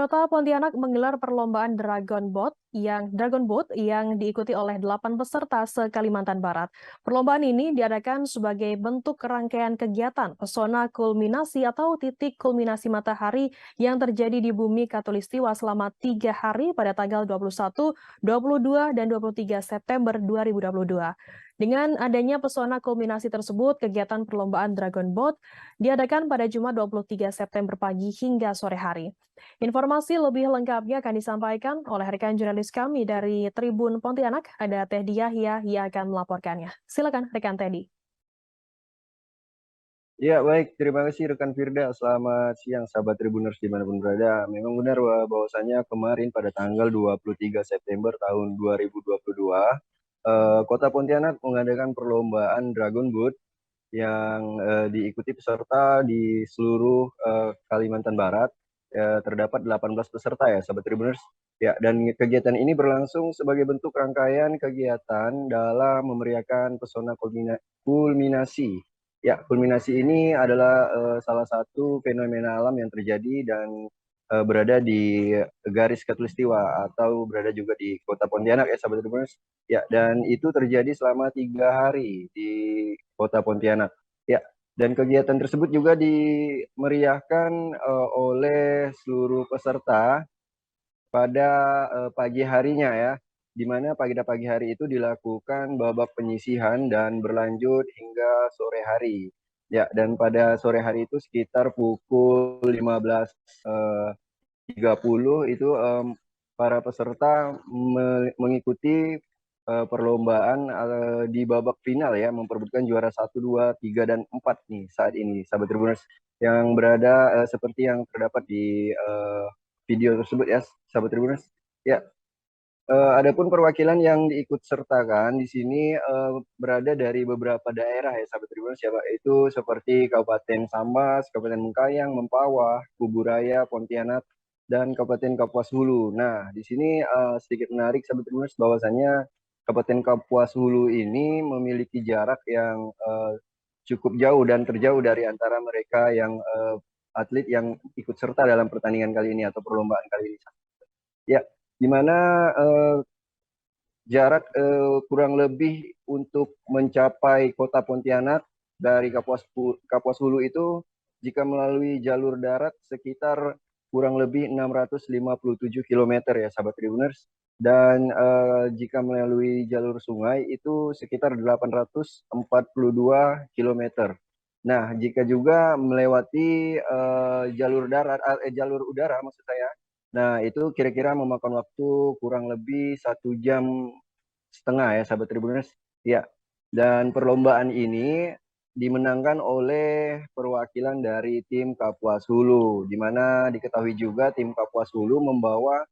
Kota Pontianak menggelar perlombaan Dragon Boat yang diikuti oleh 8 peserta se-Kalimantan Barat. Perlombaan ini diadakan sebagai bentuk rangkaian kegiatan pesona kulminasi atau titik kulminasi matahari yang terjadi di bumi Katulistiwa selama 3 hari pada tanggal 21, 22, dan 23 September 2022. Dengan adanya pesona kulminasi tersebut, kegiatan perlombaan Dragon Boat diadakan pada Jumat 23 September pagi hingga sore hari. Informasi lebih lengkapnya akan disampaikan oleh rekan jurnalis kami dari Tribun Pontianak, ada Teddy Yahya yang akan melaporkannya. Silakan rekan Teddy. Ya, baik. Terima kasih rekan Firda. Selamat siang sahabat Tribuners dimanapun berada. Memang benar bahwasanya kemarin pada tanggal 23 September tahun 2022, Kota Pontianak mengadakan perlombaan Dragon Boat yang diikuti peserta di seluruh Kalimantan Barat. Terdapat 18 peserta ya sahabat Tribuners. Ya, dan kegiatan ini berlangsung sebagai bentuk rangkaian kegiatan dalam memeriahkan pesona kulminasi. Ya, kulminasi ini adalah salah satu fenomena alam yang terjadi dan berada di garis Katulistiwa atau berada juga di Kota Pontianak ya sahabat Tribuners. Ya, dan itu terjadi selama 3 hari di Kota Pontianak. Ya, dan kegiatan tersebut juga dimeriahkan oleh seluruh peserta pada pagi harinya ya, di mana pada pagi hari itu dilakukan babak penyisihan dan berlanjut hingga sore hari. Ya, dan pada sore hari itu sekitar pukul 15.30 itu para peserta mengikuti perlombaan di babak final ya, memperebutkan juara 1, 2, 3, dan 4 nih saat ini, sahabat Tribuners, yang berada seperti yang terdapat di video tersebut ya, sahabat Tribuners. Ya, adapun perwakilan yang diikut sertakan di sini berada dari beberapa daerah ya, sahabat Tribuners, ya, itu seperti Kabupaten Sambas, Kabupaten Mengkayang, Mempawah, Kuburaya, Pontianak, dan Kabupaten Kapuas Hulu. Nah, di sini sedikit menarik, sahabat Tribuners, bahwasanya Kabupaten Kapuas Hulu ini memiliki jarak yang cukup jauh dan terjauh dari antara mereka yang atlet yang ikut serta dalam pertandingan kali ini atau perlombaan kali ini. Ya, di mana jarak kurang lebih untuk mencapai Kota Pontianak dari Kapuas Hulu itu jika melalui jalur darat sekitar kurang lebih 657 km ya sahabat Tribuners, dan jika melalui jalur sungai itu sekitar 842 km. Nah, jika juga melewati jalur udara maksud saya, nah itu kira-kira memakan waktu kurang lebih 1,5 jam ya sahabat Tribuners. Ya, dan perlombaan ini dimenangkan oleh perwakilan dari tim Kapuas Hulu, di mana diketahui juga tim Kapuas Hulu membawa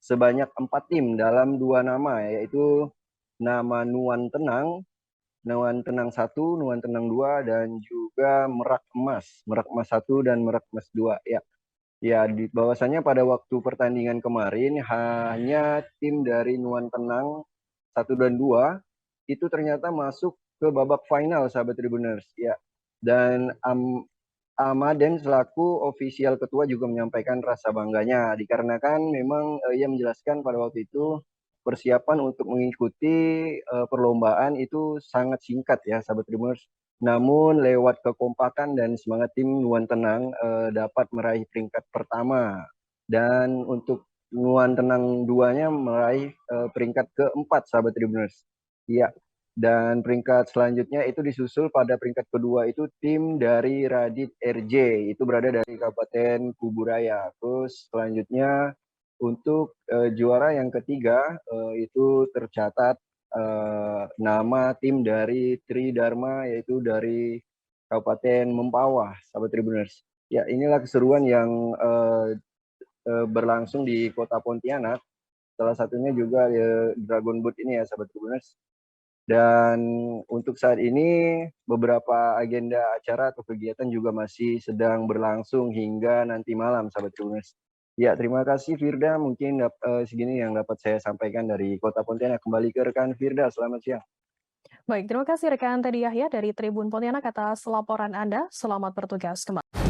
sebanyak 4 tim dalam 2 nama, yaitu nama Nuan Tenang 1, Nuan Tenang 2, dan juga Merak Emas 1 dan Merak Emas 2 ya. Ya, bahwasanya pada waktu pertandingan kemarin hanya tim dari Nuan Tenang 1 dan 2 itu ternyata masuk ke babak final sahabat Tribuners ya. Dan Amaden selaku ofisial ketua juga menyampaikan rasa bangganya dikarenakan memang ia menjelaskan pada waktu itu persiapan untuk mengikuti perlombaan itu sangat singkat ya sahabat Tribuners. Namun lewat kekompakan dan semangat tim Nuan Tenang dapat meraih peringkat pertama, dan untuk Nuan Tenang 2-nya meraih peringkat keempat sahabat Tribuners. Iya. Dan peringkat selanjutnya itu disusul pada peringkat kedua itu tim dari Radit RJ, itu berada dari Kabupaten Kuburaya. Terus selanjutnya untuk juara yang ketiga itu tercatat nama tim dari Tridharma, yaitu dari Kabupaten Mempawah, sahabat Tribuners. Ya, inilah keseruan yang berlangsung di Kota Pontianak. Salah satunya juga Dragon Boat ini ya, sahabat Tribuners. Dan untuk saat ini beberapa agenda acara atau kegiatan juga masih sedang berlangsung hingga nanti malam, sahabat Tribuners. Ya, terima kasih Firda. Mungkin segini yang dapat saya sampaikan dari Kota Pontianak. Kembali ke rekan Firda, selamat siang. Baik, terima kasih rekan Teddy Yahya dari Tribun Pontianak atas laporan Anda. Selamat bertugas kembali.